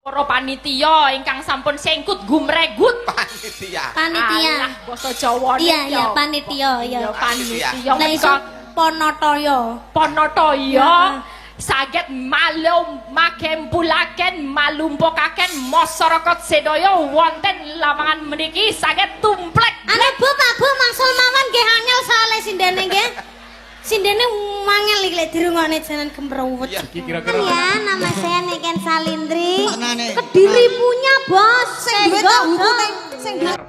Para panitia ingkang sampun sengkut gumregut. Panitia. Alah basa Jawa Iya, panitia, ya. Panitia. Lah iso Ponatoya. Ponatoya saged makempulaken malumpukaken masyarakat sedaya wonten lawangan meniki saged tumplek. Anu Bu, Pak Bu, mangsul mawon nggih angel soalé sindene nggih. Sindene mangel iki lek dirungokne jalan Kemrawut. Iya, kira-kira. Ya, nama saya Niken Salindri. Kediri punya bos.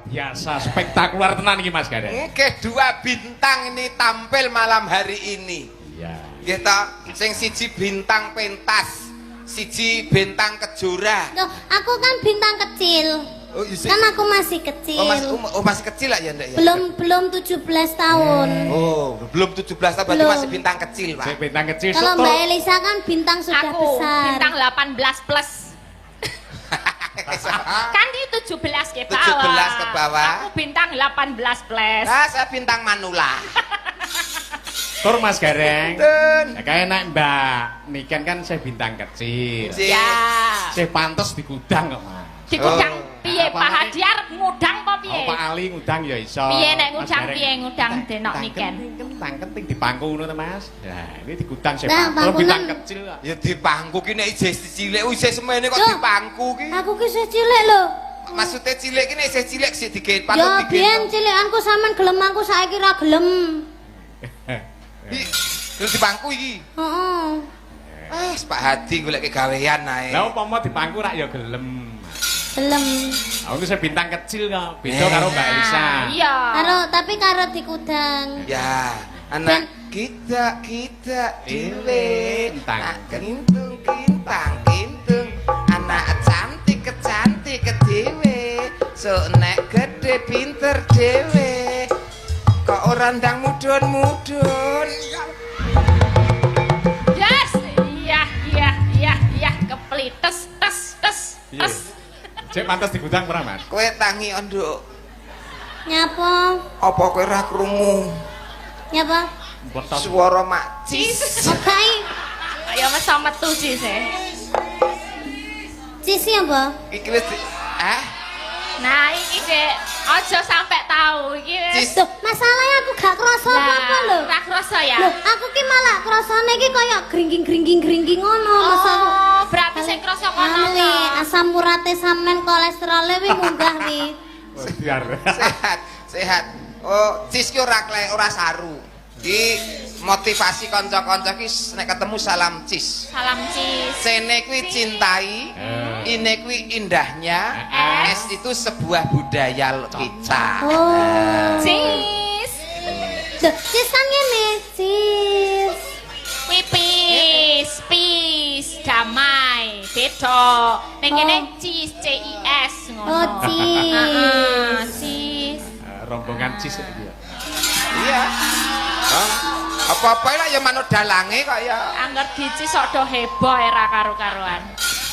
Biasa spektakuler tenan iki Mas Gadeng. Kedua bintang ini tampil malam hari ini. Iya. Nggih ta, sing siji bintang pentas, siji bintang kejora. Loh, aku kan bintang kecil. Oh, Kan aku masih kecil. masih kecil lah ya, Ndek ya. Belum 17 tahun. Oh, belum 17 tahun berarti Belum. masih bintang kecil, Pak. Sik bintang kecil Kalau soto. Mbak Elisa kan bintang sudah Aku besar. bintang 18 plus. Kan di 17 ke bawah. 17 ke bawah. Aku bintang 18 plus. Nah, saya bintang manula. Tur Mas Gareng. Den. Ya kayak nek Mbak Niken kan saya bintang kecil. Cik. Ya. Saya pantes di gudang kok Mas. Digudang piye Apa Pak nek- Hadiar ngudang apa piye? Pak Ali ngudang ya iso. Piye nek Mas ngudang Gareng. piye ngudang denok Niken? Kentang kenting di pangku ngono to Mas. Nah, ini di gudang saya Nah, kalau bintang pangkungan- kecil kok. Ya di pangku ki nek isih cilik, isih semene kok Loh. di pangku ki. Aku ki isih cilik lho. Maksudnya cilik ki nek isih cilik sik digawe Ya patut biyen cilikanku sampean gelem aku saiki ra gelem. Terus di bangku iki. Heeh. Pak Hadi golek kegawean ae. Lah umpama di pangku rak ya gelem. Gelem. Aku saya bintang kecil kok. Beda karo Mbak Elisa. Iya. Tapi karo di kudang. Ya, anak kita dewe Kintang. kintung anak cantik dewe so nek gede pinter dewe kok ora ndang mudun Yes. Iya. Keplites tes. Iya. Cek pantas di gudang pernah Mas? kowe tangi onduk Nyapa? apa kowe ora krungu Nyapa? Betos. suara makcis Oke. Ya wis metu sih sih. Cisi apa? iki wis Nah, iki Dek, aja sampai tahu iki. Cis. Loh, masalahnya aku gak kerasa apa-apa lho. Ora krasa ya. Loh, aku ki malah krasane ki kaya gringging ngono. Masa aku Oh, berarti sing krasa kono. anu wi, asam urate sampean kolesterole wi munggah wi. Biar. sehat oh cis ki ora saru iki motivasi kanca-kanca ki nek ketemu salam cis Salam Cis. sene kuwi cintai ini kuwi indahnya es itu sebuah budaya kita Oh. Cis. Loh, cis kan ngene, cis. Pis, damai, beda. Ning kene cis, CIS ngono. Oh, cis. Cis. Rombongan cis iki ya. iya apa-apa lah ya manut dalange kok ya Angger dicis sok do heboh era karo-karuan.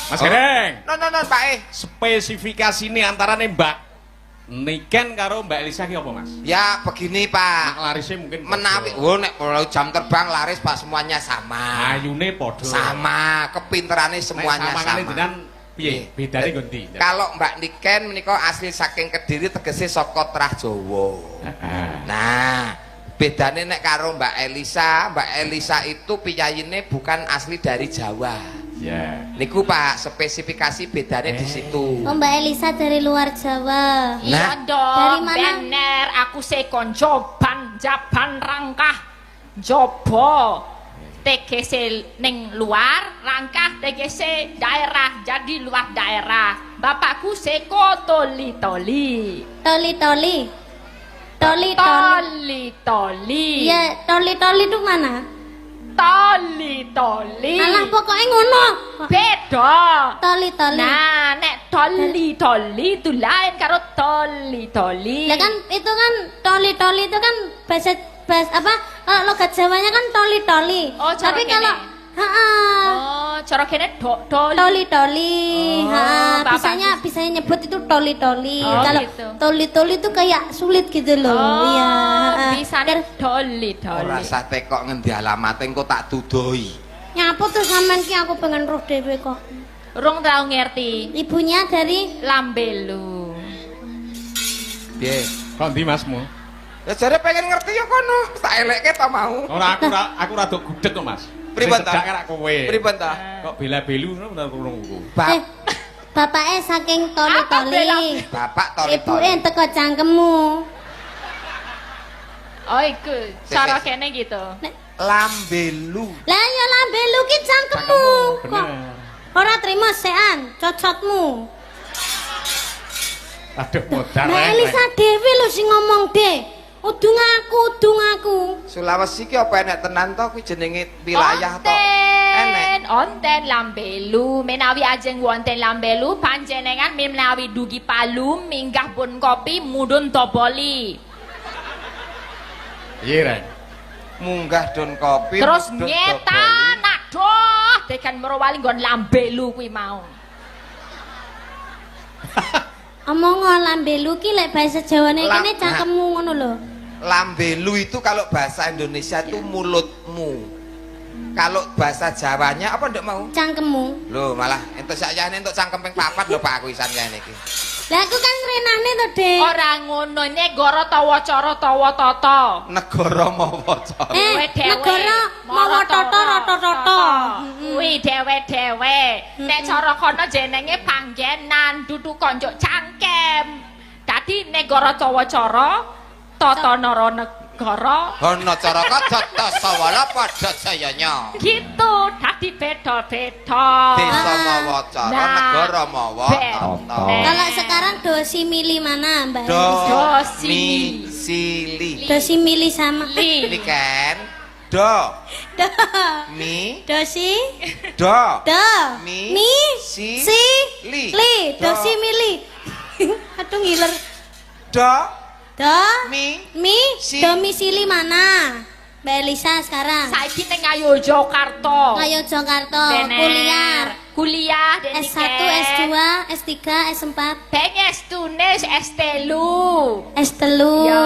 Mas Gareng. non Pak Spesifikasine antarane Mbak Niken karo Mbak Elisa ki apa Mas? ya begini Pak Nak larisnya mungkin menawi nek kalau jam terbang laris Pak semuanya sama ayune padha. sama kepinterannya semuanya Nek sama jenengan piye? Bedane ngendi? kalau Mbak Niken menika asli saking Kediri tegese saka Trah Jawa nah bedane nek karo Mbak Elisa itu piyayine bukan asli dari Jawa Ya. niku Pak spesifikasi bedane di situ Oh, Mbak Elisa dari luar Jawa. Iya Nah. dong, Dari mana? bener aku sekon jaban rangkah jobo TGC ning luar, rangkah TGC daerah, jadi luar daerah. Bapakku seko toli-toli. Toli. Iya, toli itu mana? Toli-toli. Alah pokoknya ngono. Beda. Toli. Nah, nek toli-toli itu lain karo toli-toli. Lah kan itu kan toli itu kan bahasa apa? Kalau logat Jawanya kan toli. Oh, cara Tapi kene. kalau Oh, cara kene toli. toli. Oh, Bisanya nyebut itu toli. Oh, Kalau gitu. toli itu kayak sulit gitu loh. Iya. Bisa toli-toli. ora usah tekok ngendi alamate engko tak dudoi Nyapa tuh sampean ki aku pengen roh dhewe kok. Urung tau ngerti. Ibunya dari Lambelu. Piye? Kok ndi Masmu? Ya jare pengen ngerti ya kono. Tak elekke ta mau. Ora aku rada gudeg kok Mas. Pripun ta? Cedhak kowe. Pripun ta? Kok bela-belu ngono bener krungu. bapaknya saking toli-toli. Bapak toli-toli. Ibuke teko cangkemmu. Oh iku cara kene gitu. Lambelu. Lah ya lambelu ki cangkemmu. Kok ora trimo sean cocotmu. Aduh modar. Mbak Elisa Dewi lho sing ngomong deh. Udung aku. Sulawesi ki apa enek tenan to kuwi jenenge wilayah to? Enek. Onten Lambelu, menawi ajeng wonten Lambelu panjenengan menawi dugi Palu minggah Bon Kopi mudhun Toboli. Iya Ren. Munggah Don Kopi. Terus mudhun ngetan aduh tekan merowali nggon Lambelu kuwi mau. Omong lambelu ki lek bahasa Jawane kene cangkemmu ngono lho. Lambelu itu kalau bahasa Indonesia itu mulutmu. Kalau bahasa Jawanya apa ndak mau? Cangkemmu. Loh malah entuk sakjane entuk cangkem ping 4 lho Pak aku isan kene iki. Lah aku kan renane to, Dek. Ora ngono negara tawa cara tawa tata. Negara mawa cara. Negara mawa tata rata-rata. Kuwi dhewe-dhewe. Nek cara kono jenenge panggenan dudu konjuk cangkem. Dadi negara tawa cara tata nara negara. Ana cara kadata sawala padha jayanya. Gitu, dadi beda-beda. Desa mawa cara, Nah, negara mawa tata. Kalau sekarang dosi milih mana, Mbak? Do, Dosi. mi, si, li. Dosi milih sama. Ini kan do, Do. mi, Dosi. do, Do. Mi. Si. Si. Li. Li. Do. Dosi milih. Aduh ngiler. do, Do. mi, Mi. Si. Domisili mana? Mbak Elisa sekarang. Saiki ning Ngayogyakarta. Ayo Jakarta. Bener. Kuliah dan S1, S2, S3, S4, Pengestune S3. S3. Ya,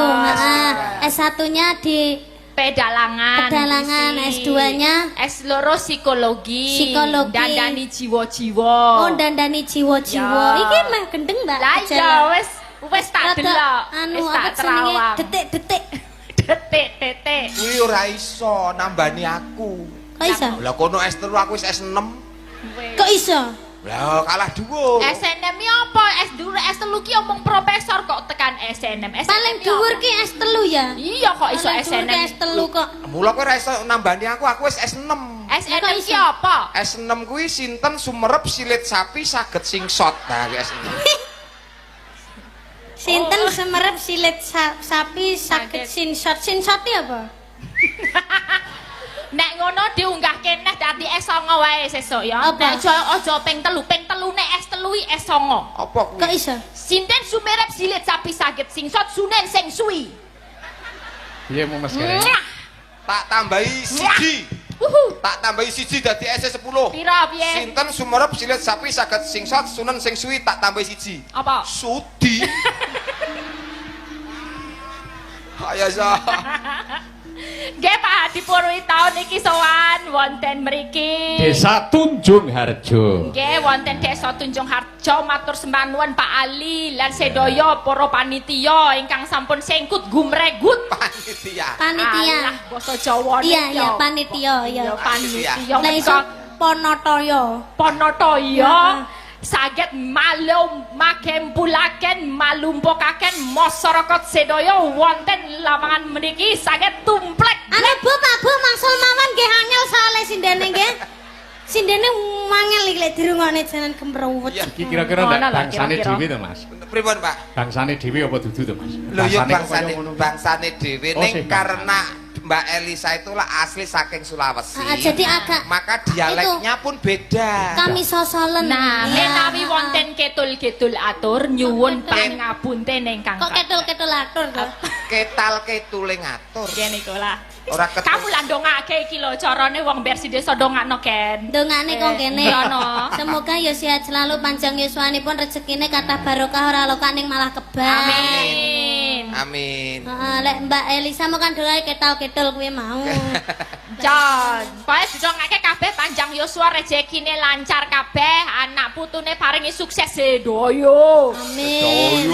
S1-nya di Pedalangan. Pedalangan, isi. S2-nya S2 psikologi. Psikologi. Dandani jiwa-jiwa. Oh, dandani jiwa-jiwa. Ya. Iki mah gendeng, Mbak. Lah aja ya lah. wis tak delok. Anu Wis apa tak jenenge? terawang. Detik-detik. Detik-detik. kuwi ora iso nambani aku. Kok iso? Lah kono S3 aku wis S6. Kok iso? Lah kalah dhuwur. SNM iki apa? S3 ki omong profesor kok tekan SNM. Paling dhuwur ki S3 ya. Iya kok iso Paling dhuwur ki SNM. S3 kok. Mula kowe ora iso nambani aku wis S6. SNM Kok ki iso? apa? S6 kuwi sinten sumerep silit sapi saged singsot. Nah, kuwi S6. Sinten semerep silit sapi sakit sinsot. Sinsot iki apa? Nek ngono diunggah keneh dadi S9 wae sesuk ya. Apa? Nek aja ping 3. Ping 3 nek S3 iki S9. Apa kuwi? Kok iso? Sinten sumerep silit sapi saged singsot sunen sing suwi. Iya mau Mas Kere. Mwah. Tak tambahi siji. Tak tambahi siji dadi S10. Pira piye? Sinten sumerep silit sapi saged singsot sunen sing suwi tak tambahi siji. Apa? Sudi. Ayo sa. Nggih Pak Hadi Purwi taun iki sowan wonten mriki. Desa Tunjung Harjo. Nggih wonten Desa Tunjung Harjo matur sembah nuwun Pak Ali lan sedaya para panitia ingkang sampun sengkut gumregut. Panitia. Panitia. Alah basa Jawa Iya, iya, panitia, iya. Panitia. Lah iso Ponotaya. Ponotaya saged makempulaken malumpukaken masyarakat sedaya wonten lawangan mriki saged tumplek. Anu Bu, Pak Bu mangsul mawon nggih angel saleh sindene nggih. Sindene mangel iki lek dirungokne jalan kemrewet. Iya. Iki kira-kira Mana ndak lah, bangsane kira-kira. dhewe to Mas? Pripun, Pak? Bangsane dhewe apa dudu to Mas? Lho ya Bangsane kok kaya ngono. bangsane dhewe Oh, ning sih, karena Mbak Elisa itulah asli saking Sulawesi. Jadi agak Maka dialeknya pun beda. kami sosolen. Nah, Ya. menawi wonten ketul-ketul atur nyuwun pangapunten ingkang Kok ketul-ketul atur to? Ketal ketule ngatur. Nggih niku lah. Ora ketul. Kamu lah ndongake iki lho carane wong versi desa ndongakno Ken. Dongane kok kene. Iya, no. Semoga ya sehat selalu panjang yuswanipun rezekine kathah barokah ora lokaning malah kebal. Amin. Amin. Heeh, lek Mbak Elisa mau kan doae ketal-ketul kuwi mau. Jon, pokoke didongake kabeh panjang yuswa rezekine lancar kabeh, anak putune paringi sukses sedoyo. Amin.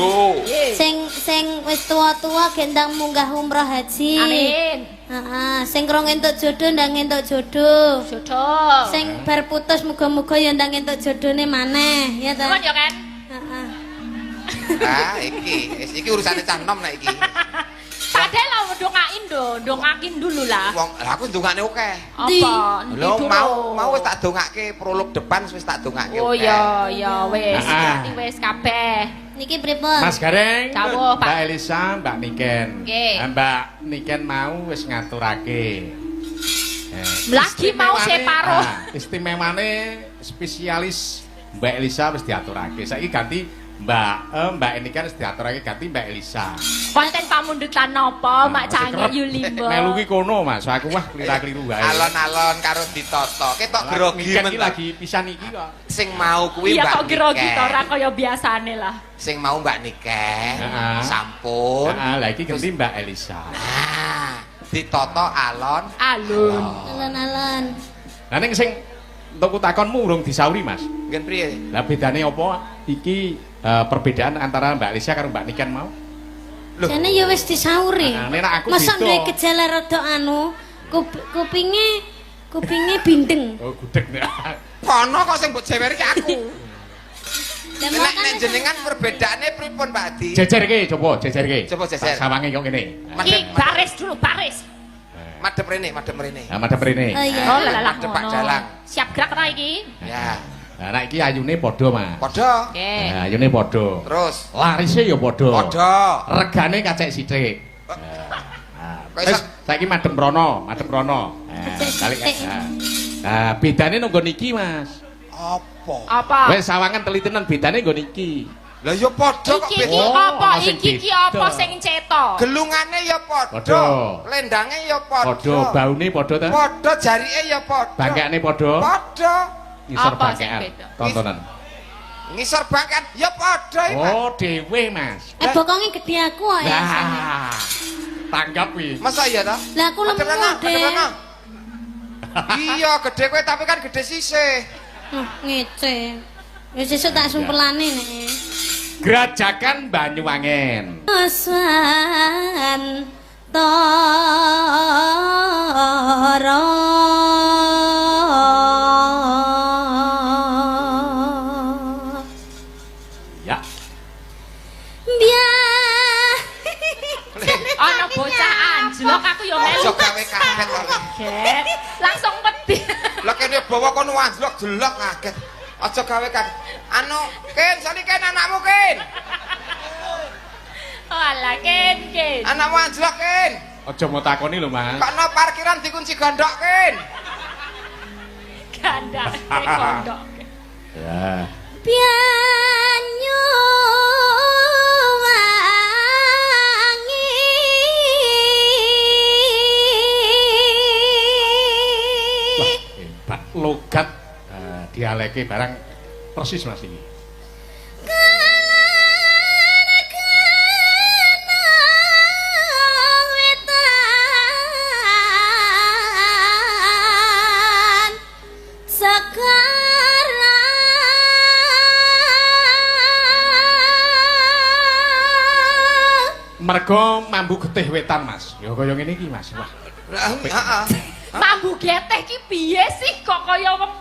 Sing wis tua-tua gendang munggah umroh haji. Amin. Heeh, sing krong entuk jodoh ndang entuk jodoh. Jodoh. Sing bar putus muga-muga ya ndang entuk jodone maneh, ya ta? Nuwun ya kan? Heeh. Ah, iki urusane cah nom nek iki. Padahal lah ndongakin ndongakin dulu lah. Wong lah aku ndongakne akeh. Apa? Ndi Lho dulu? mau wis tak dongake prolog depan wis tak dongake. Oh ya wis, Ah. berarti wis kabeh. Niki pripun? Mas Gareng, Dawuh, Pak. Mbak Elisa, Mbak Niken. Nggih. Mbak Niken mau wis ngaturake. Lagi mau separo. Istimewane spesialis Mbak Elisa wis diaturake. Saiki ganti Mbak Niken wis diaturake ganti Mbak Elisa. Konten pamundutan napa, Mak Cange Yulimba? Melu ki kono, Mas. Aku wah klira-kliru wae. Alon-alon karo ditata. Ketok grogi Niken men. iki lagi pisan iki kok. Sing mau kuwi Iya Mbak kok grogi Niken. to ora kaya biasane lah. Sing mau Mbak Niken. Heeh. Sampun. Heeh, lah iki ganti Mbak Elisa. Ah, ditata alon. Alun. Alon-alon. Lah ning sing untuk takonmu urung disauri, Mas. Ngen priye? Lah bedane apa iki perbedaan antara Mbak Elisa karo Mbak Niken mau? Loh. Jane ya wis disauri. Nah, nek aku Masa beda. duwe gejala rada anu, kupinge bindeng. Oh, gudeg. Kono kok sing mbok jewer iki aku. Lah Nek makane jenengan perbedaane pripun Pak Adi? Jejerke, coba jejerke. Coba jejer. Sawange kok ngene. Iki baris dulu, baris. Madhep rene, madhep rene. Nah, madhep rene. Oh iya. Oh, lah Madhep Pak Dalang. Siap gerak ra iki? Ya, Nah, nek iki ayune padha, Mas. padha. Oke. Nah, ayune padha. Terus Larise ya padha. padha. Regane kacek sithik. Kok Wis iso saiki madhep rono, madhep rono. Balik. Nah, bedane nunggu niki, Mas. apa? Apa? Wis sawangan telitinan bedane nggo niki. Lah ya padha kok Iki beda. Oh, apa? ana sing Iki beda. apa sing cetok? Gelungane ya Padha. padha. Lendange ya padha. Padha, baune padha ta? Padha jarike ya padha. Bangkane padha. Padha. Ngisor Apa sing bangkean. beda? Tontonan. Ngisor bangkan ya padha iki, Mas. Oh, dhewe, Mas. Bokonge gede aku kok ya. Nah, tanggap wi. Masa iya ta? Lah aku lemu Madhep rono, deh. madhep rono. Iya, gede kowe tapi kan gede sisih. Ngece. Wis sesuk tak sumpelane nek. Grajakan Banyuwangen. Asan tara Ya. biar Ana bocah anjlok aku ya melu. Aja gawe kaget kok. Kaget. Langsung wedi. Lah kene bawa kono anjlok jelok kaget. Aja gawe kaget. Anu, Ken, sali Ken anakmu Ken. Alah Ken. Anakmu anjlok Ken. Aja mau takoni lho, Mas. Kok no parkiran dikunci gondok Ken. Ganda kondok. Ya. Banyu Wah, hebat logat dialeke barang persis Mas ini. Mergo mambu getih wetan Mas. Ya kaya ngene iki Mas. Wah. Heeh. Mambu geteh ki piye sih kok kaya wong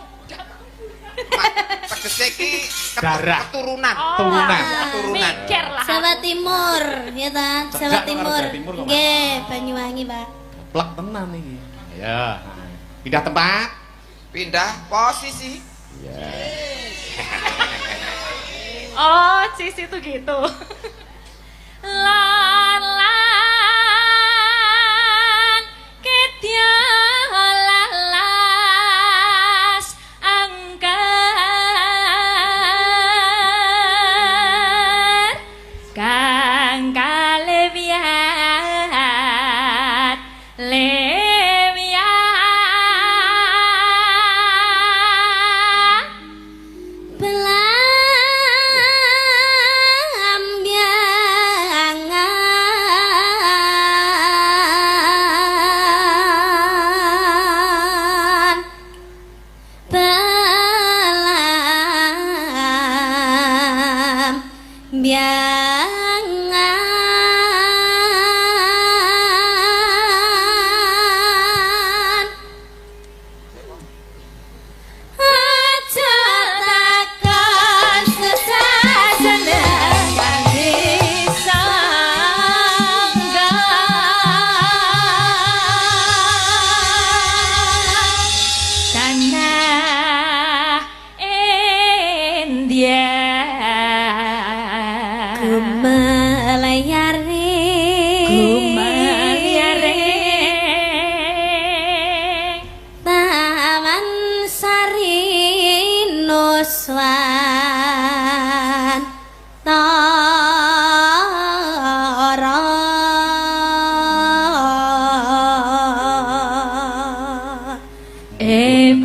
Tegese iki Darah. keturunan. Turunan. Keturunan. Mikir lah. Jawa Timur, ya ta? Jawa Cegak Timur. karo Jawa Timur kok, Mas. Nggih, Banyuwangi, Pak. Plek tenan iki. Ya. Pindah tempat. Pindah posisi. Oh, sis itu gitu. Lan ketya lalas angker kang kalewiat lewiat Biangan aja takkan sesajenengan disangga tanah India Gumelayare Taman Sari Nuswan Tara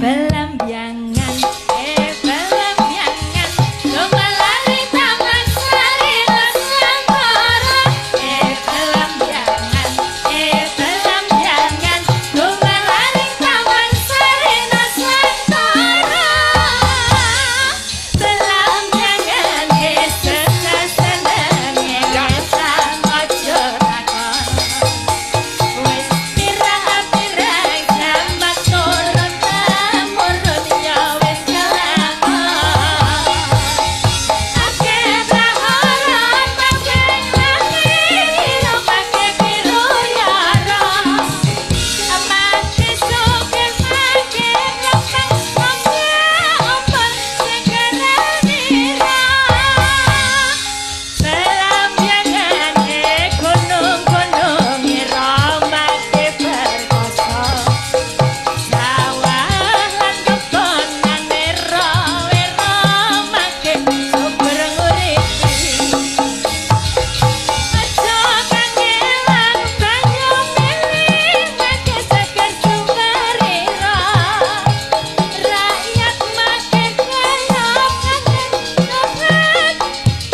Belambyangan lumalari taman sari nusantara belambyangan lumalari taman sari nusantara belambyangan sesenenge sang ojo takon wis pirang-pirang jambat turun temurun ya wis kelakon akeh praharan pakai langit pakai biru yara mati sugih pakai lepeng ompong segera nira belambyangan gunung-gunung iromake perkoso sawah lan kebonan iromake sumber nguripi aja kangelan banyu milih make seger sukarira rakyat make kayap kangen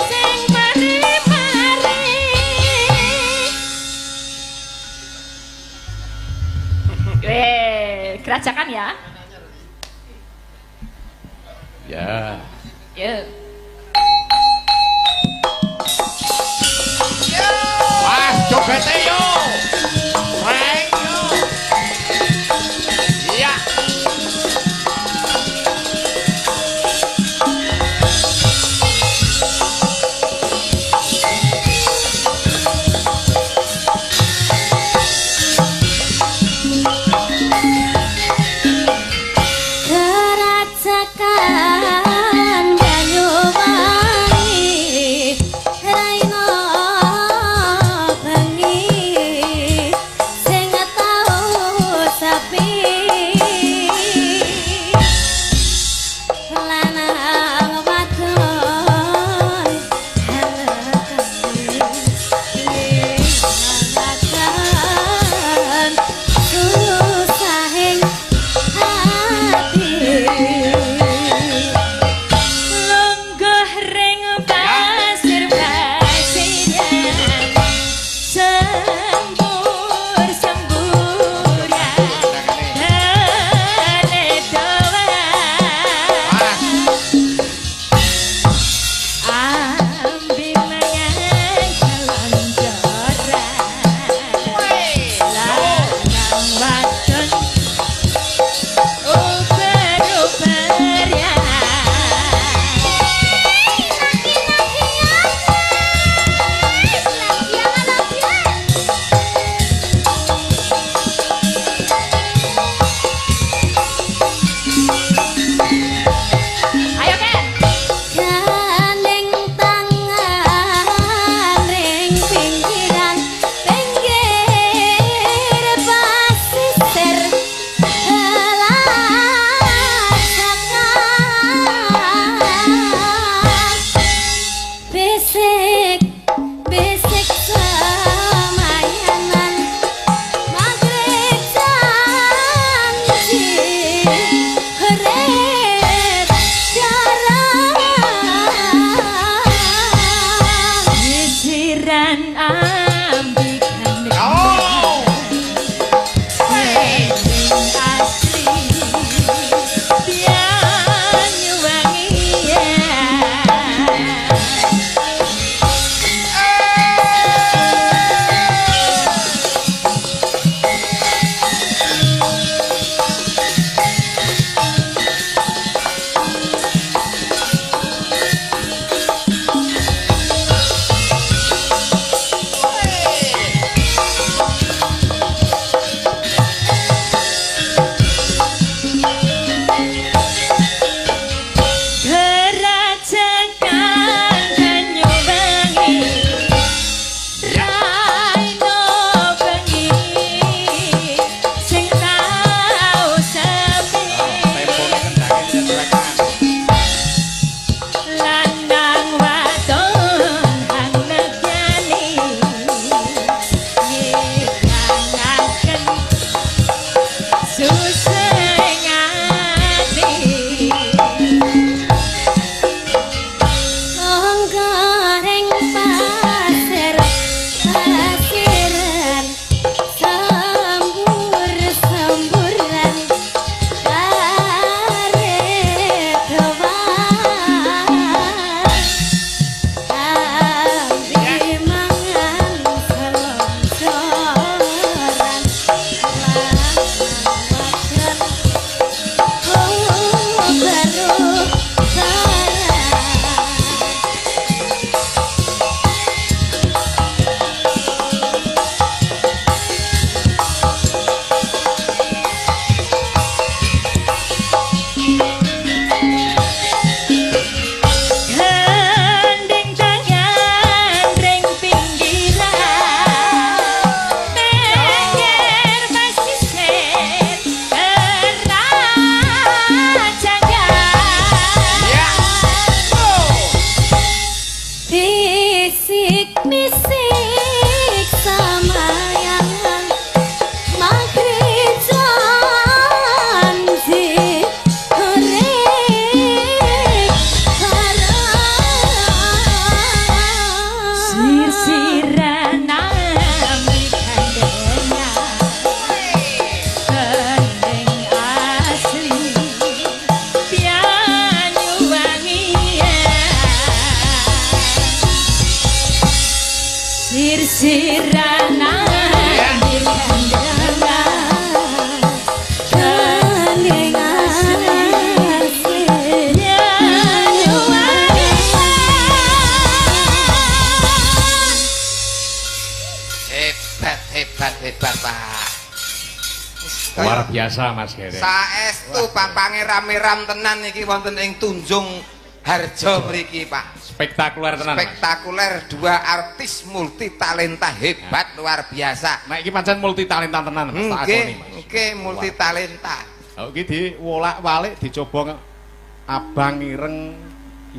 sing mari-mari kerajakan ya. Ya. Yuk. Wah, cobete yo. Reng yo. Iya. Kerajakan banyu misik samayang maghrib janji rek Sir-siran nami kandenya Gendeng asli Pianyu wangian Sir-siran nami kandenya Gendeng asli Pianyu wangian Hebat Pak. Luar biasa Mas Gereng. Saestu papange rame-ram tenan iki wonten ing Tunjung Harjo mriki Pak. Spektakuler tenan. Mas. Spektakuler, dua artis multi talenta hebat luar biasa. Nah iki pancen multi talenta tenan Mas. Tak akoni Mas. Oke, multi talenta. Oh iki diwolak-walik dicoba abang ireng,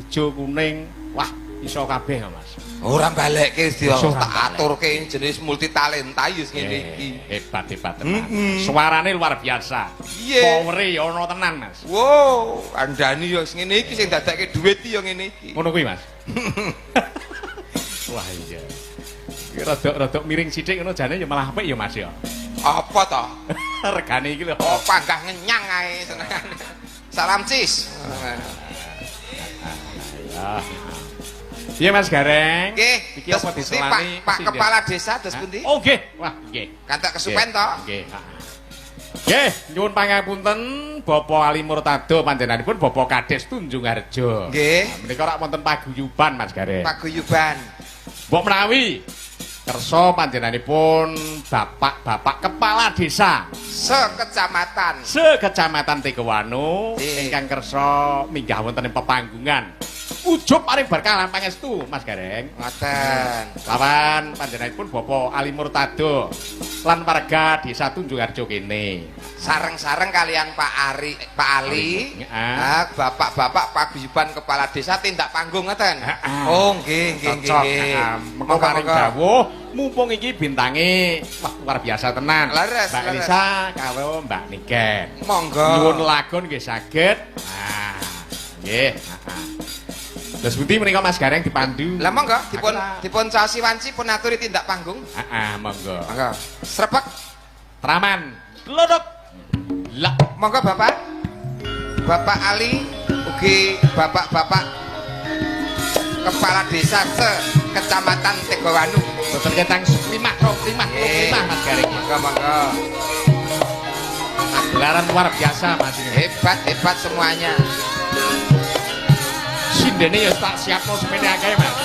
ijo kuning. Wah, iso kabeh Mas. Ora balekke Iso tak aturke jenis multi talenta ya ngene iki. Hebat tenan. Suarane luar biasa. Iya. Powere ya ana tenan Mas. Wow, andani ya ngene iki sing dadekke dhuwit ya ngene iki. Ngono kuwi Mas. Wah iya. Iki rada miring sithik ngono jane ya malah apik ya Mas ya. Apa to? Regane iki lho. Oh, panggah ngenyang ae senengane. Salam cis. Ya. Iya Mas Gareng. Nggih. Iki apa diselani? Pak Kepala Desa dos pundi? Oh nggih. Wah, nggih. Kantek kesupen to? Nggih. Nggih, nyuwun pangapunten Bapak Ali Murtado panjenenganipun Bapak Kades Tunjung Harjo. Nggih. Menika rak wonten paguyuban Mas Gareng. Paguyuban. Mbok menawi kersa panjenenganipun Bapak Kepala Desa sekecamatan Tegawanu ingkang kersa minggah wonten ing pepanggungan ujub paring berkah pangestu Mas Gareng. Ngoten. Lawan panjenenganipun Bapak Ali Murtado lan warga Desa Tunjung Harjo kene. Sareng-sareng kalian Pak Ali, bapak-bapak paguyuban kepala desa tindak panggung ngoten. Oh nggih. Mengko paring dawuh mumpung iki bintange wah luar biasa tenan. Leres, Mbak Elisa karo Mbak Niken. Monggo. Nyuwun lagon nggih saged. Nah, nggih. Terus pundi menika Mas Gareng dipandu. Lah monggo dipun caosi wanci pun aturi tindak panggung. Monggo. Monggo. Srepek Traman. Glodok. Lah, monggo Bapak Ali ugi bapak-bapak kepala desa sekecamatan Tegawanu. boten ketang 5 Mas Gareng. Monggo. Gelaran luar biasa Mas ini. Hebat semuanya. Sindene ya tak siapno semene akeh Mas.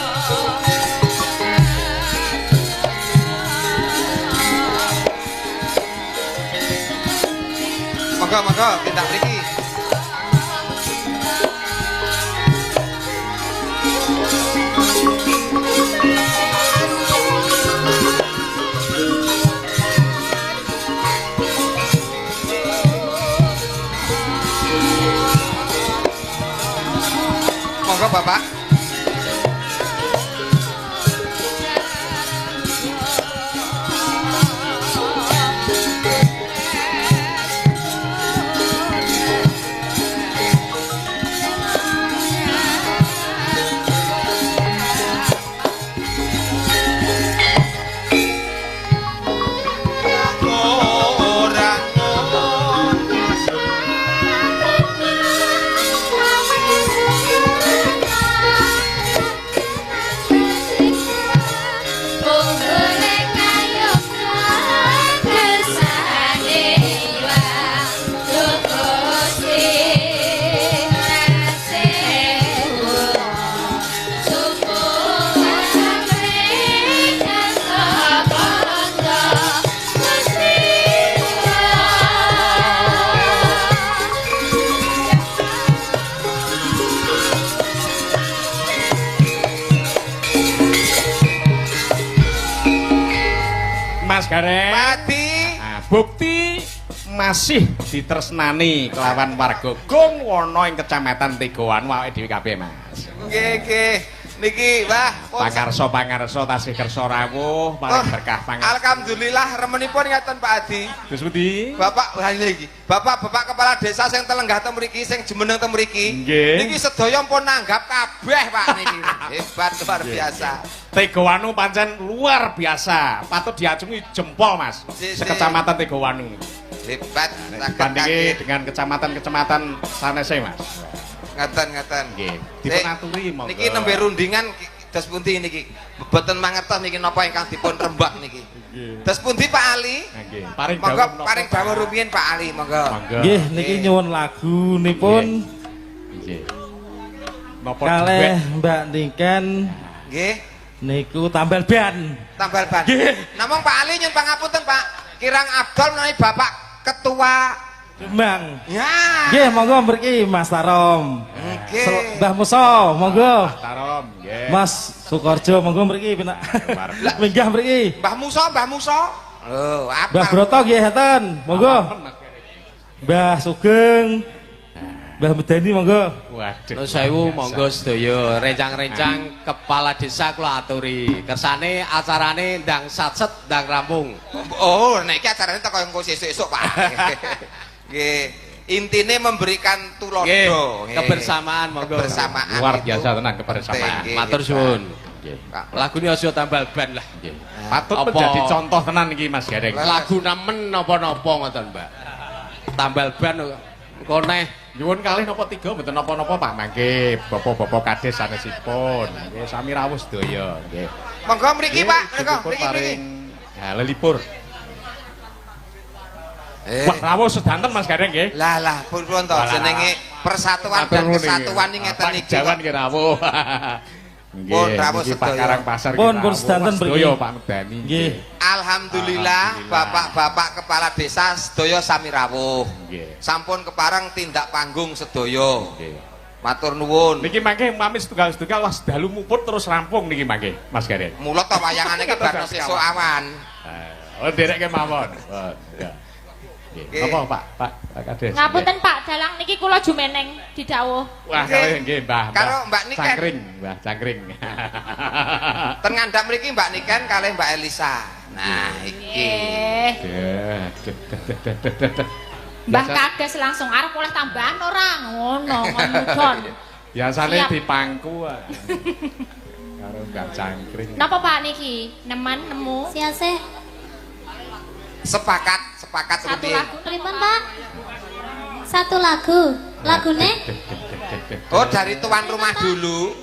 Monggo tindak mriki. Monggo Bapak. Mas Gareng. Pati. Nah, bukti masih ditresnani kelawan warga Gong Wono ing Kecamatan Tegoan awake dhewe kabeh Mas. Nggih. Niki, Mbah, Pangarsa tasih kersa rawuh, paring berkah pangarsa. Alhamdulillah remenipun ngaten Pak Adi. Terus pundi? Bapak iki. Bapak kepala desa sing telenggah teng mriki, sing jumeneng teng mriki. Nggih. Niki sedaya pun nanggap kabeh Pak niki. Hebat luar biasa. Tegawanu pancen luar biasa. Patut diacungi jempol, Mas. Sekecamatan Tegawanu. Hebat. Bandingi dengan kecamatan-kecamatan sanese, Mas. Ngaten. Nggih. Dipun aturi monggo. Niki nembe rundingan dos pundi niki. Boten mangertos niki napa ingkang dipun rembak niki. Dos pundi Pak Ali? Nggih. Monggo paring dawuh rumiyin Pak Ali, monggo. Nggih, niki nyuwun lagunipun. Nggih. Napa Kalih Mbak Niken Nggih. niku tambal ban. Tambal ban. Namung Pak Ali nyuwun pangapunten Pak. Kirang Abdul menawi Bapak Ketua Jombang. Ya. Nggih, monggo mriki Mas Tarom. Nggih. Mbah Musa, monggo. Tarom, nggih. Mas Sukorjo, monggo mriki penak. Minggah mriki. Mbah Musa. Oh, apa? Mbah Broto nggih haten, monggo. Mbah Sugeng. Mbah Medani monggo. Waduh. Nuwun sewu monggo sedaya rencang-rencang kepala desa kula aturi. Kersane acarane ndang satset ndang rampung. Oh, nek iki acarane teko engko sesuk-esuk, Pak. Nggih. Intine memberikan tulodo. Nggih, kebersamaan monggo. Kebersamaan. Luar itu biasa tenan kebersamaan. penting. Matur suwun. Nggih. Lagune aja tambal ban lah. Nggih. Patut Apa? menjadi contoh tenan iki Mas Gareng. Lagu nemen napa-napa ngoten, Mbak. Tambal ban engko neh Nyuwun kalih napa tiga mboten napa-napa Pak mangke bapak-bapak kades sanesipun. Nggih sami rawuh sedaya nggih. Monggo mriki, Pak. Monggo Dipun mriki. paring lelipur. Wah rawuh sedanten Mas Gareng nggih. Lah pun to jenenge persatuan dan kesatuan iki ngeten iki. Jawan ki rawuh. Pun rawuh niki Pak sedaya. Karangpasar ki Pun rawuh. sedanten mriki. Sedaya Pak Medani. Nggih. Alhamdulillah bapak-bapak kepala desa sedaya sami rawuh. Nggih. Sampun kepareng tindak panggung sedaya. Nggih. Matur nuwun. Niki mangke mami setunggal-setunggal wis dalu muput terus rampung niki mangke Mas Gareng. Mula to wayangane iki bar sesuk awan. Oh nderekke mawon. Oh iya. Nggih. Apa Pak Kades? Ngapunten Pak, dalang niki kula jumeneng didhawuh. Wah, Nggih. kalih nggih Mbah. Karo Mbak Niken. Cangkring, Mbah Cangkring. Ten ngandhap mriki Mbak Niken kalih Mbak Elisa. Nah, iki. Mbah Kades langsung arep oleh tambahan ora ngono ngomudon. Biasane Siap. dipangku. Karo Mbah Cangkring. Napa Pak niki? Nemen nemu Siasih. Sepakat satu rumiyin. lagu Pripun, Pak? Satu lagu. Lagune Oh, dari tuan rumah dulu.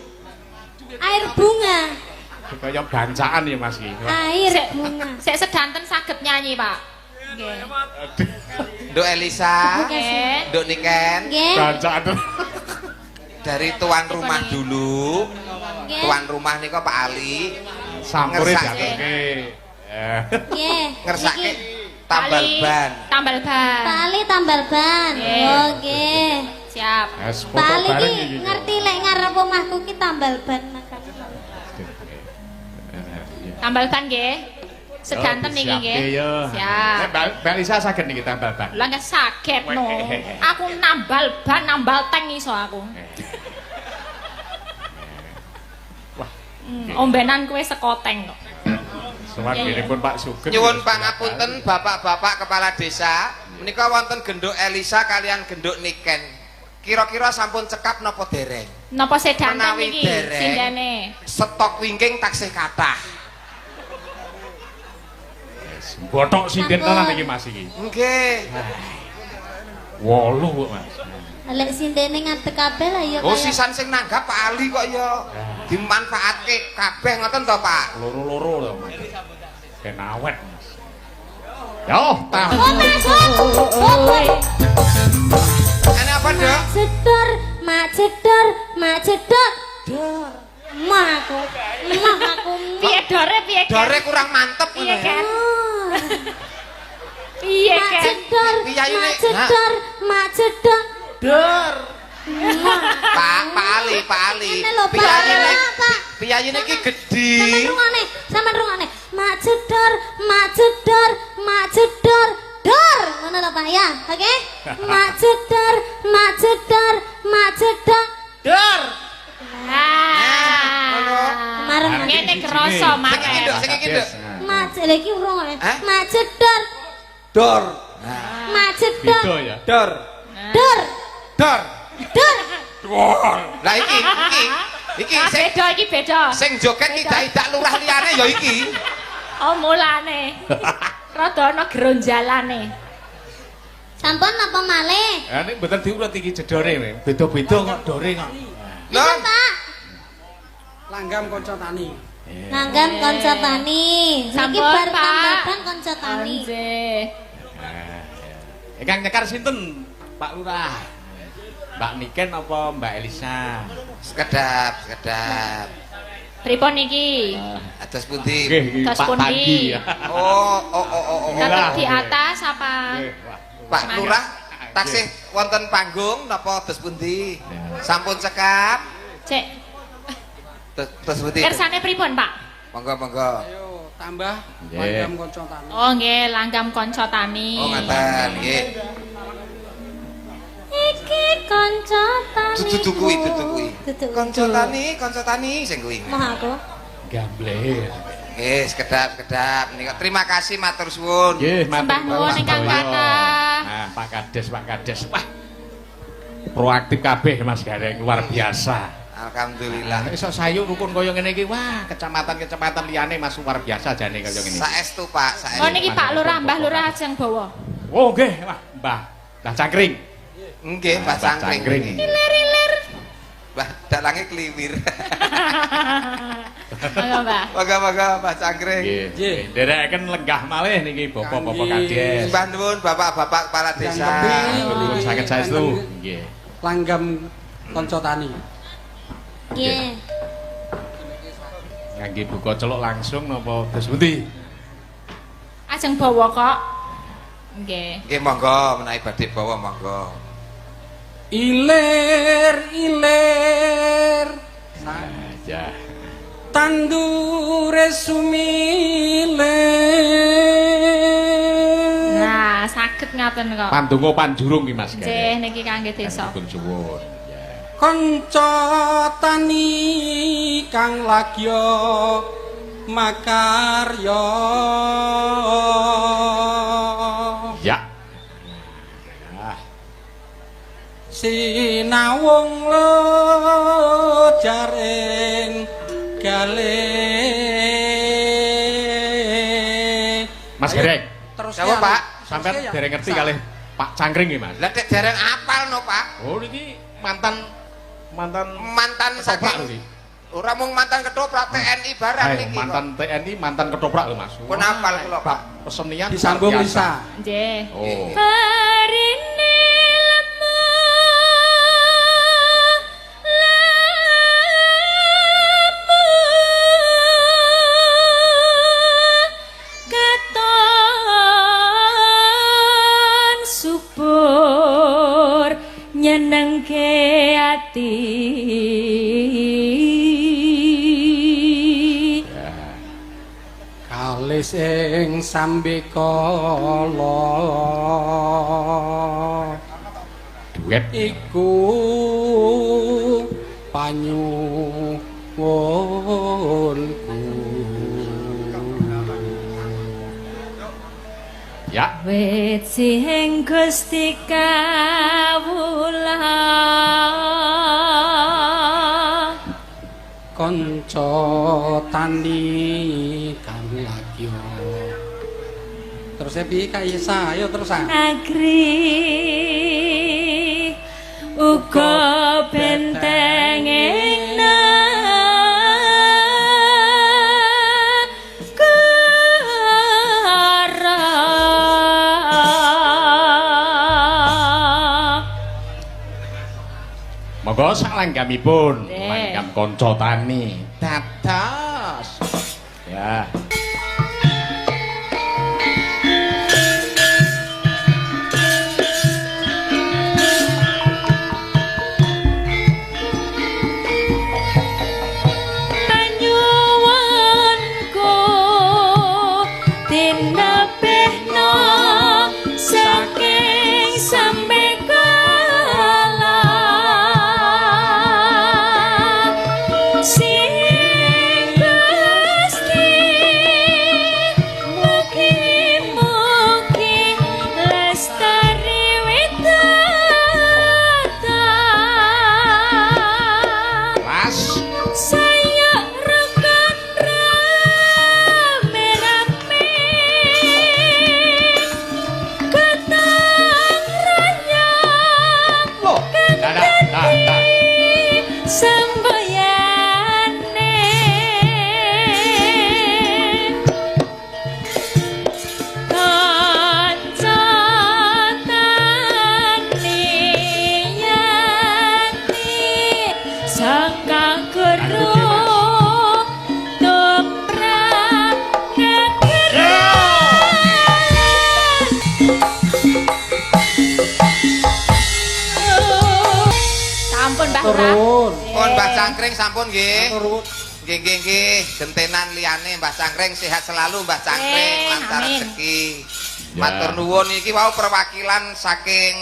Air Bunga. Kaya bancaan ya Mas iki. Air Bunga. Sik sedanten saged nyanyi, Pak. Nggih. Nduk Elisa, Nggih. Nduk Niken, Nggih. Bancaan. dari tuan rumah dulu. Nggih. Tuan rumah nika Pak Ali Sampure Ngersake. diaturke. Nggih. ngersake Niki tambal ban. Tambal ban. Pak Ali tambal ban. Nggih. Oh, nggih. Siap. Es foto Pak Ali bareng ki iki. ngerti lek ngarep omahku ki tambal ban makan. Tambal ban nggih. Sedanten niki nggih. Siap. Mbak Lisa saged niki tambal ban. Lah nggak saged no. Aku nambal ban, nambal tank iso aku. Wah. Ombenan kue sekoteng kok. Sowan Iya, iya. pun Pak Sugeng. Nyuwun pangapunten bapak-bapak kepala desa, menika wonten genduk Elisa kalian genduk Niken. Kira-kira sampun cekap napa dereng? Napa sedanten Menawi niki dereng. sindene? Stok wingking taksih kathah. Botok sinden tenan iki Mas iki. Nggih. 8 kok Mas. Lek sindene ngadeg kabeh lah ya. Oh kaya- sisan sing nanggap Pak Ali kok ya dimanfaatke kabeh ngoten to Pak. Loro-loro lho Mas. Ben awet Mas. Yo, tam. Oh, masuk. Oh, Ana apa, Dok? Cedor, mak cedor, mak cedor. Dor. Mah aku. Piye dore piye Ken? Dore kurang mantep Piye ngono ya. Ken? Oh. Piye Mak Ken? cedor, Piyayune, mak cedor, mak cedor. Dor. Pak Ali. Ini lho, Pak. Piyayune Pak. piyayune iki gedhi. Sampeyan rungokne. Mak cedor, mak cedor, mak cedor. Dor. Ngono lho Pak ya. Oke? Mak cedor, mak cedor, mak cedor. Dor. Ah. Marem. Ngene kerasa Sing iki marem. nduk, sing iki nduk. Mak lha iki urung ya. Hah? Mak jedor. Dor. Mak jedor. Beda ya. Dor. Dor. Dor. Dor. Lah iki Beda iki beda. sing joget tidak lurah liyane ya iki. Oh mulane. Rada ana gronjalane. Sampun apa malih? Ya nek mboten diurut iki jedore nih. Beda-beda kok dore kok. Lho, Iya, Pak. Langgam kanca tani. Nanggam kanca tani. Niki Sampun, bar Pak. tambahan kanca tani. Nggih. Ingkang nyekar sinten Pak Lurah? Mbak Niken apa Mbak Elisa? sekedap. Pripun iki? Atus pundi? Nggih, iki Tos Pak pundi? Tanggi ya. Oh. Tetep di atas apa? Nggih, wah. Pak Lurah, taksih wonten panggung napa dos pundi? Sampun cekap. Cek, Dos pundi? kersane pripun, Pak? Monggo. Ayo tambah Nggih. langgam kanca tani. Oh nggih, langgam kanca tani. Oh, ngaten nggih. Iki kanca tani. Dudu kuwi. Dudu. Kanca tani sing kuwi. Mah aku. Gamble. Nggih, sekedap. Menika terima kasih matur suwun. Nggih, Sembah nuwun ingkang kathah. Nah, Pak Kades. Wah. Proaktif kabeh Mas Gareng, luar biasa. Alhamdulillah. Nek iso sayu rukun kaya ngene iki, wah, kecamatan-kecamatan liyane Mas luar biasa jane kaya ngene. Saestu Pak, Oh niki Pak Lurah, Mbah Lurah ajeng bawa. Oh, nggih, wah, Mbah Cangkring. Nggih, Pak Cangkring. Ilir. Mbah dalange kliwir. Monggo, Mbah. Moga-moga Pak Cangkring. Nggih. Nderekaken lenggah malih niki Bapak-bapak Kades. Sembah nuwun Bapak-bapak kepala desa. Nuwun saged saestu. Nggih. Langgam kanca tani. Nggih. Kangge buka celuk langsung napa dos pundi? Ajeng bawa kok. Nggih. Nggih monggo menawi badhe bawa monggo. Ilir. Ya. Tandure sumile. Nah, saged ngaten kok. Pandonga panjurung ki Mas Nggih, Gareng. niki kangge desa. Pun suwun. Ya. Kanca tani kang lagya makarya. Ya. Sinawung lo jaring gale. Mas Gareng, Terus Jawab, Pak. sampean dereng ngerti kalih Pak Cangkring nggih, Mas. Lah dek dereng apal no Pak. Oh niki mantan Mantan ketoprak lho saking iki. ora mung mantan ketoprak TNI barang Eh, niki. mantan TNI, mantan ketoprak lho, Mas. Pun apal kula Pak. Kesenian disambung luar biasa. Lisa. Nggih. Oh. Parine lemu katon subur nyenengke ati. Kalih sing sambe kala Duet. iku panyuwunku. Ya. Wit sing Gusti kawula Kanca tani kang lagya. Terus piye kaya saya terus ah. agri uga benteng ing Monggo sak langgamipun, Nggih. langgam kanca tani. Dados. Ya. panyuwunku tinebehno saking sampe kala sing Cangkring sampun nggih. Turut. Nggih. Gentenan liyane Mbah Cangkring sehat selalu Mbah Cangkring, lancar amin. rezeki. Ya. Matur nuwun iki wau perwakilan saking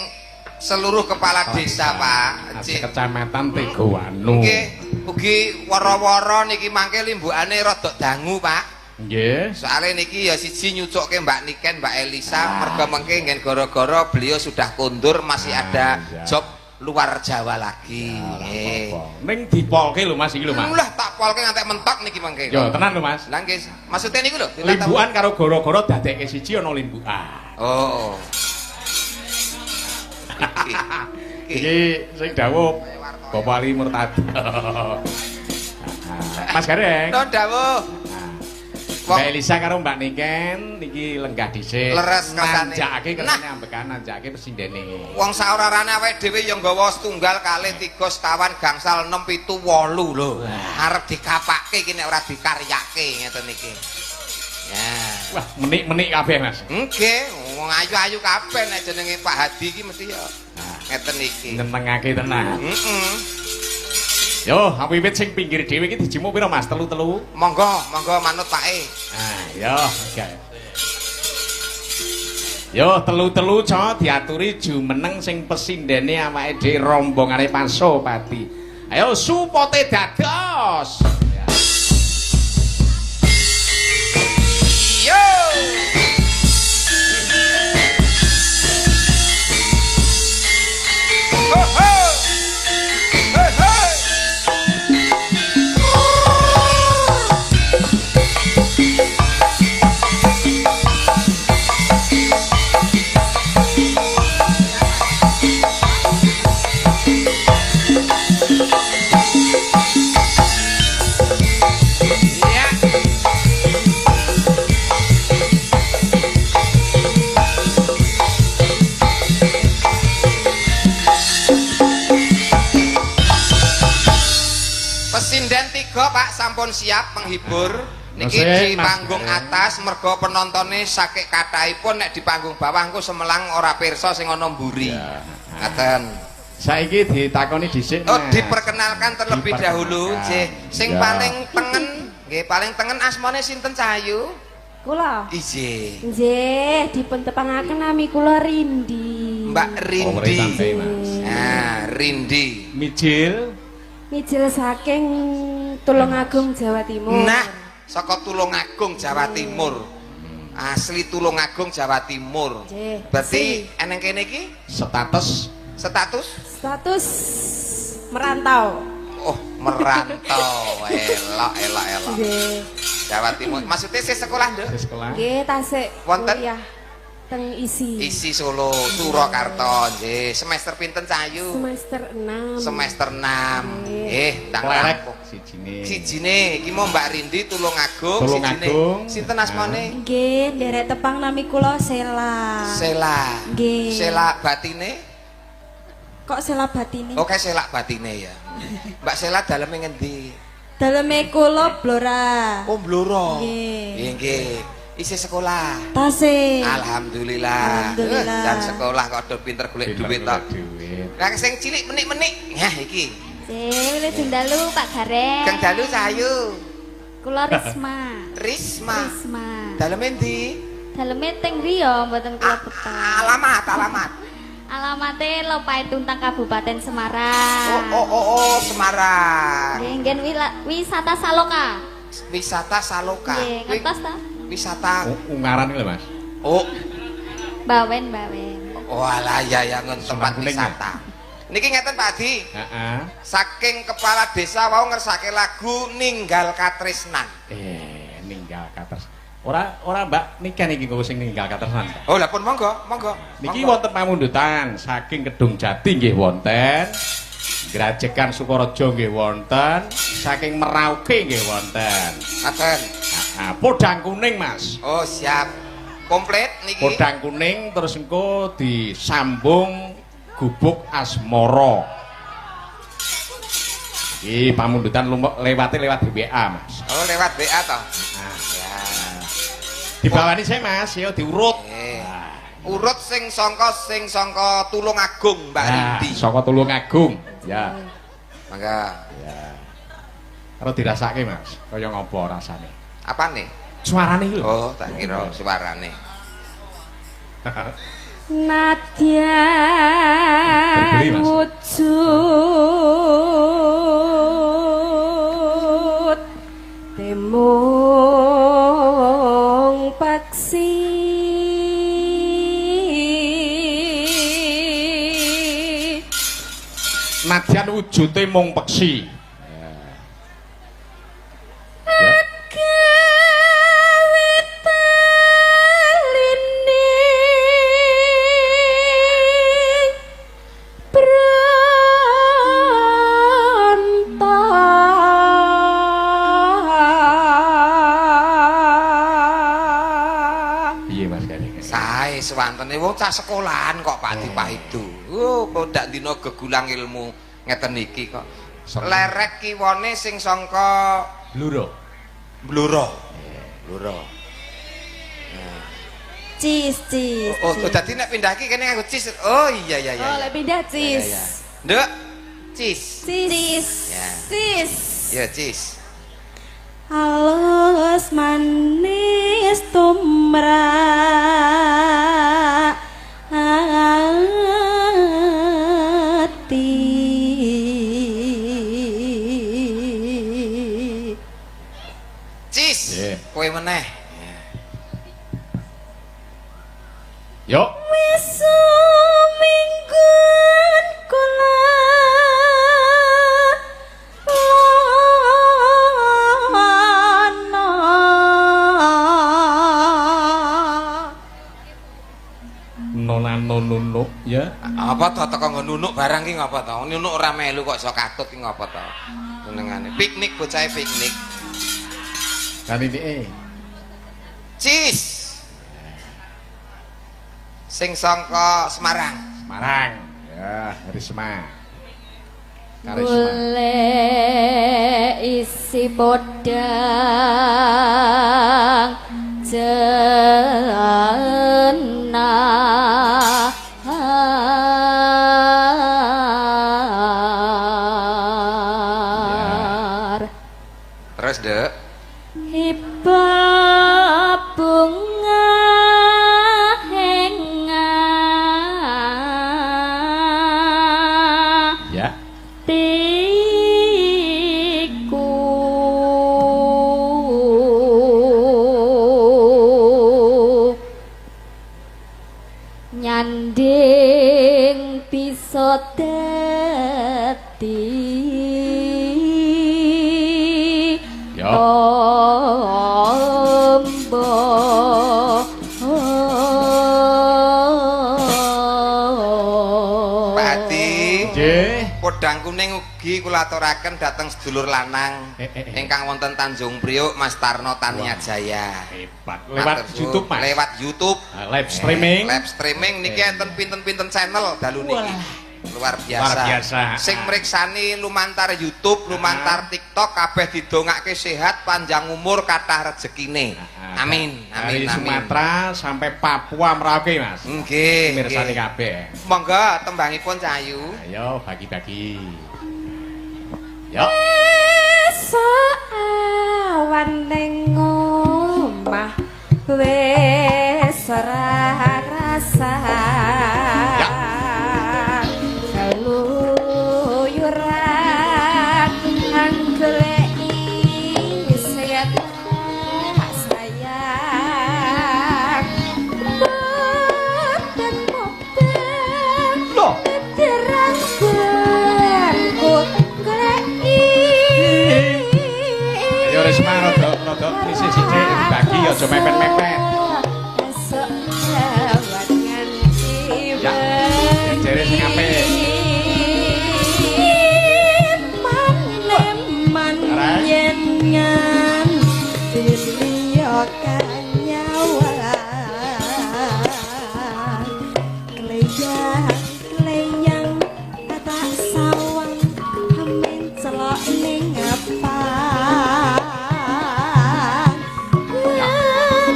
seluruh kepala desa, Pak. Kecamatan Tegowanu. Nggih, ugi wara-wara niki mangke limbukane rada dangu, Pak. Nggih. Soale niki ya siji nyucukke Mbak Niken, Mbak Elisa, mergo mengke ngen gara-gara beliau sudah kondur masih ada ya. job luar Jawa lagi. Nggih. Ning dipolke lho Mas iki lho Mas. Lah tak polke ngantek mentok niki mengke. Yo tenan lho Mas. Lah nggih, maksudnya niku lho. Limbukan karo gara-gara dadekke siji ana limbukan. Oh. Iki sing dawuh Bapak Ali Murtado. Mas Gareng. No dawuh. Mbak Elisa karo Mbak Niken niki lenggah dhisik. Leres kersane. Nanjakake kersane ambekan, nanjakake presindene. Wong saorarane awake dhewe ya nggawa setunggal kalih 3 sekawan gangsal 6 7 8 lho. Arep dikapakke iki nek ora dikaryake ngeten iki. Ya. Wah, menik-menik kabeh Mas. Nggih, wong ayu-ayu kabeh nek jenenge Pak Hadi iki mesti ya ngeten iki. Nyenengake tenan. Heeh. Yo, wiwit sing pinggir dhewe iki dijemuk pira Mas? Telu-telu. Monggo manut Pake. Ah, yo, oke. Yo, telu-telu co diaturi jumeneng sing pesindene awake dhewe rombongane Pasopati. Ayo supote dados. Ya. Yo. Ho ho. Hey hey. Pesinden 3 Pak sampun siap menghibur. Niki di panggung atas mergo penontonnya sakit kathahipun nek di panggung bawah engko semelang ora pirsa sing ana mburi. Ngaten. Saiki ditakoni dhisik. Oh, diperkenalkan terlebih dahulu, nggih. Sing paling tengen, nggih, paling tengen asmane sinten Cahayu? Kula. Ije. Nggih, dipun tepangaken nami kula Rindi. Mbak Rindi. Mas. Nah, Rindi. Mijil. Mijil saking Tulungagung Jawa Timur. Nah, saka Tulungagung Jawa Timur. Asli Tulungagung Jawa Timur. Nggih. Berarti eneng kene iki Status Status merantau. oh, merantau. Elok. Nggih. Jawa Timur. Maksudnya saya sekolah, Nduk? sekolah. Nggih, tasik Wonten? kuliah teng Isi Solo, Surakarta, nggih. Semester pinten Cahayu? semester 6. Semester 6. Nggih, ndang Klerek rampung. sijine. Sijine iki mau Mbak Rindi Tulungagung, Tulungagung. sinten asmane? Nggih, nderek tepang nami kula Sela. Sela. Nggih. Sela batine? Kok Sela batine? Oke, Sela batine ya. Mbak Sela daleme ngendi? Daleme kula Blora. Oh, Blora. Nggih. Nggih. Isih sekolah. Tasik. Alhamdulillah. Alhamdulillah. Dan sekolah kok do pinter golek duit tok. Kang sing cilik menik-menik. Nah, iki. Wilih sing dalu Pak Gareng. Kang dalu Cahayu. Kula Risma. Risma. Risma. Daleme ndi? Daleme teng riyo mboten kula peteng. Alamat. Alamate Lopai Tuntang Kabupaten Semarang. Oh, Semarang. Nggih, wisata Saloka. Wisata Saloka. Nggih, ngertos ta? Wisata. Ungaran iki lho Mas. Oh. Bawen. Oh alah ya tempat Sunang Kuning, wisata. Niki ngeten Pak Adi. Heeh. Saking kepala desa wau ngersake lagu Ninggal Katresnan. Ninggal katresnan. Ora Mbak Niken iki kok sing ninggal katresnan. Oh, lah pun monggo. Niki wonten pamundutan saking Kedung Jati nggih wonten. Grajekan Sukorejo nggih wonten, saking Merauke nggih wonten. Ngaten. Podang kuning Mas. Oh, siap. Komplit niki. Podang kuning terus engko disambung Gubuk Asmara. Iki pamundutan lewat WA Mas. Oh, lewat WA toh. Nah, Ya. dibawani saya Mas, ya diurut. Urut sing sangka Tulungagung Mbak Rindi. Saka Tulungagung. Ya. Mangga. Ya. Karo dirasake Mas, kaya ngopo rasane? Apane? Suarane iki lho. Oh, tak kira suarane. Nadyan wujud temung paksi Nadyan wujude mung peksi. Sewantene wong cah sekolahan kok Pak Dipahidu. Oh, kok ndak dina gegulang ilmu ngeten iki kok. Lerek kiwane sing sangka Bluro. Bluro. cis Oh, dadi nek pindah iki kene nganggo cis. Oh iya. oh lek pindah cis Nduk, cis. Ya. cis Ya, cis. halus manis tumrap hati Cis. Yeah. Kowe meneh. Yo. wisu minggun kula nunuk ya. Apa to teko nggo nunuk barang ki ngapa to? Nunuk ora melu kok iso katut ki ngapa to? Jenengane piknik bocah piknik. Kan ini Cis. Sing sangka Semarang. Semarang. Ya, Risma. Karisma. golek isi podang jenah Terus, Dek. hibah bunga hengah Ya. tiku nyanding bisa dadi Yo. ombo Pak Adi. Nggih. Podang kuning ugi kula aturaken dhateng sedulur lanang ingkang wonten Tanjung Priok Mas Tarno Tania Jaya. Hebat. Lewat Matur YouTube, Mas. Lewat YouTube. Live streaming. Live streaming niki enten pinten-pinten channel dalu niki. Luar biasa. Luar biasa. Sing mriksani lumantar YouTube, lumantar TikTok kabeh didongake sehat, panjang umur, kathah rezekine. Amin. Dari Amin. Amin. Sumatera sampai Papua Merauke, Mas. Nggih. Mirsani nggih. kabeh. Monggo tembangipun Cahayu. Ayo bagi-bagi. Yo. esok awan ning omah wis ora rasa Ya. keluyuran anggoleki sayang sayang boten mobil Loh. terang gelangku goleki Ayo Risma rada krisis sithik bagi aja mepet-mepet. esok awan nganti Ya. Jere sing apik. maneman Arek. yen nganti liya kanyawan kleyang tak sawang amin celok ning ngepang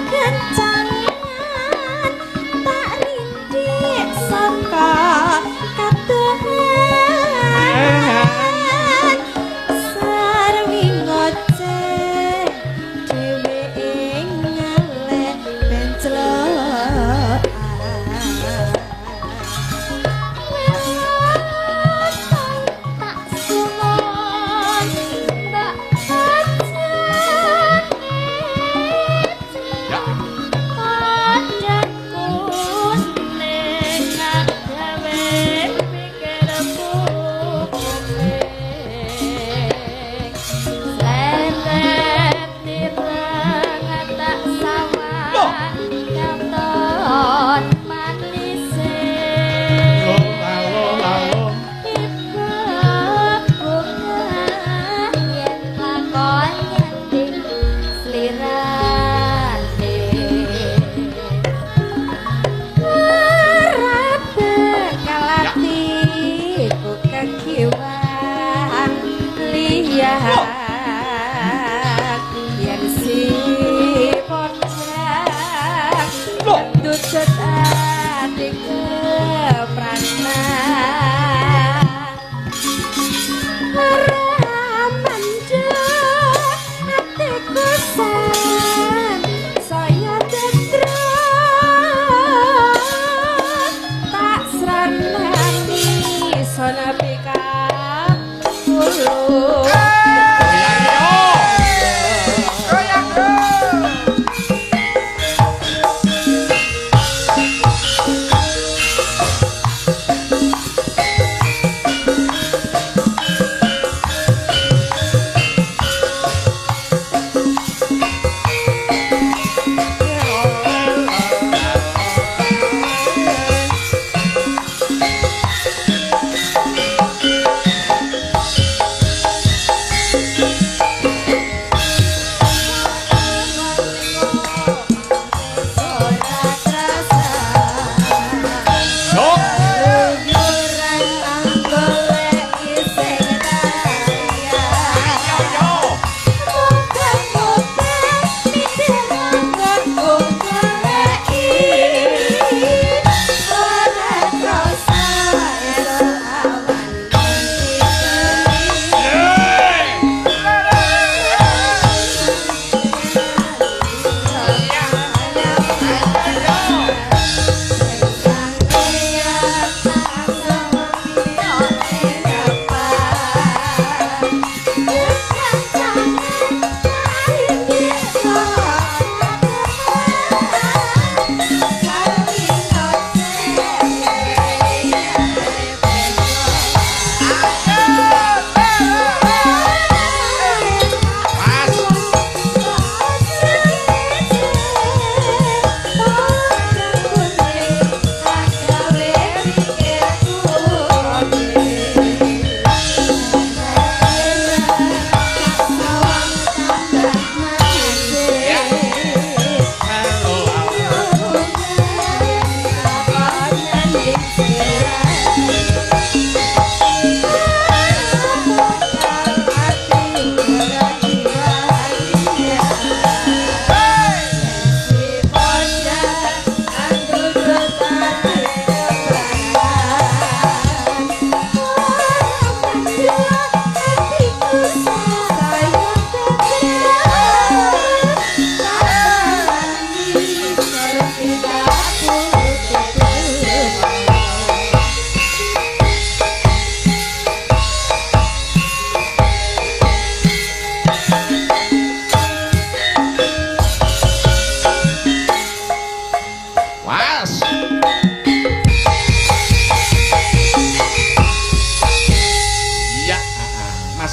kencangan tak rindik saka katuhan sarwinga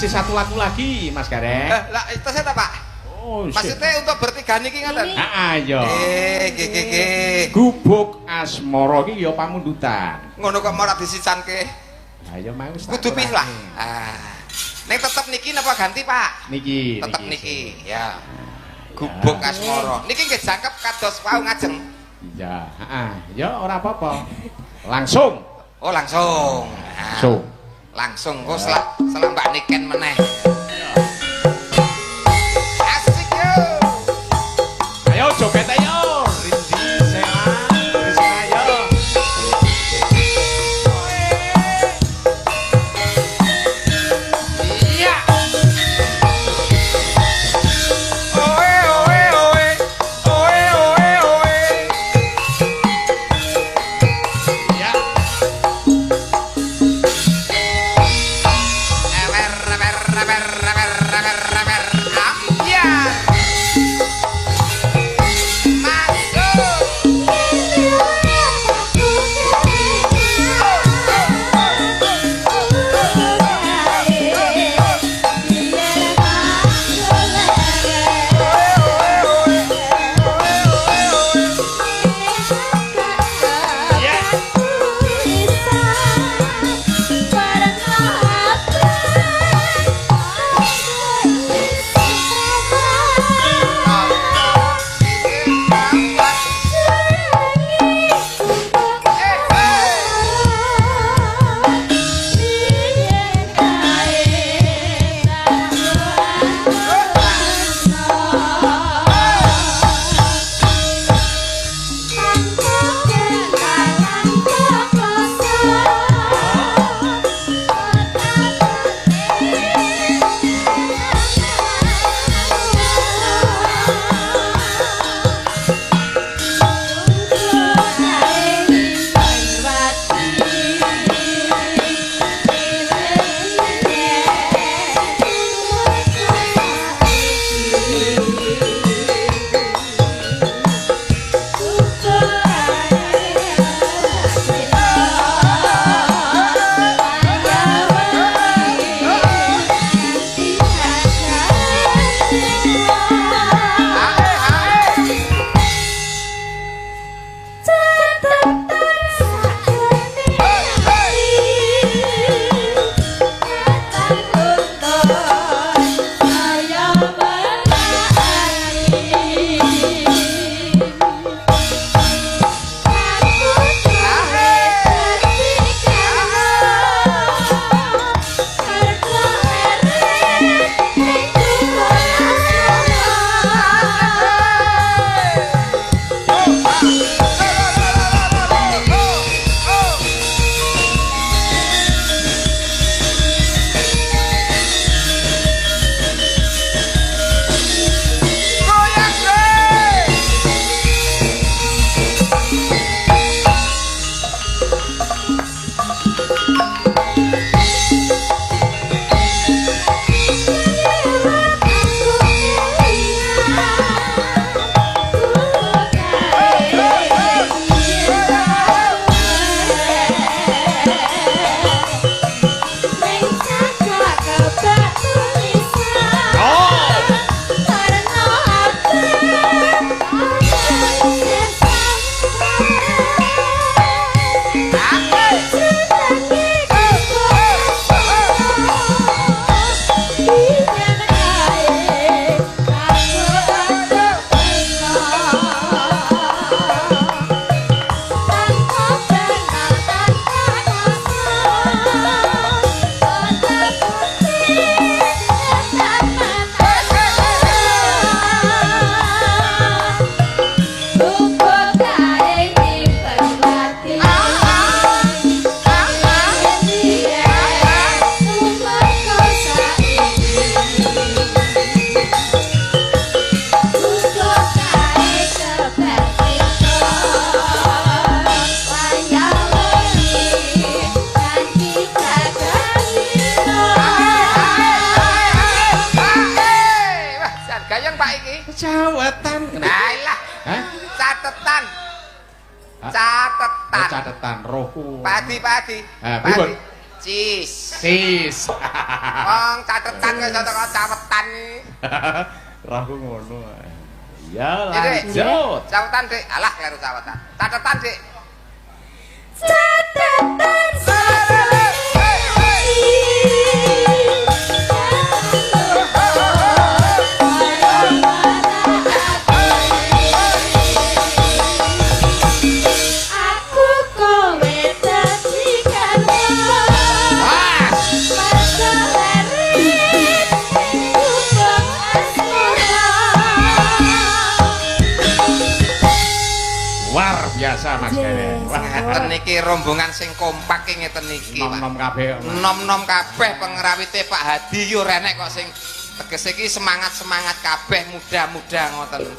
masih satu lagu lagi Mas Gareng. Lah itu saya tak Pak. Oh, Maksudnya untuk bertiga niki ngoten. Ayo. Nggih. Gubuk asmara iki ya pamundutan. Ngono kok ora disicanke. Ayo mau Kudu pilih lah. Nek tetep niki napa ganti Pak? Niki. Tetep niki, ya. Gubuk asmara. Niki nggih jangkep kados wau ngajeng. Ya, ya ora apa-apa. Langsung. Oh, langsung. Langsung kok selang Mbak Niken meneh. Asik yo. Ayo joget ayo. Rindi Sela, Rizka ayo. Iya. Oe oe oe. Oe oe oe. Iya. Cawetan. Nah, lah. Hah? Catetan. Hah? Catetan. Catetan rohku. Padi. Pripun? cis. Sis. Wong catetan wis kok cawetan. Rahu ngono. Ya Dik, lanjut. cawetan Dik. Alah karo cawetan. Catetan Dik. Catatan aku kowe dadi kanca matahari ubah asmara. Luar biasa Mas Kene. Wah, Ngeten niki rombongan sing kompak ki ngeten niki. Pak. nom-nom kabeh. Nom-nom kabeh pengrawite Pak Hadi yo renek kok sing tegese iki semangat-semangat kabeh muda-muda ngoten.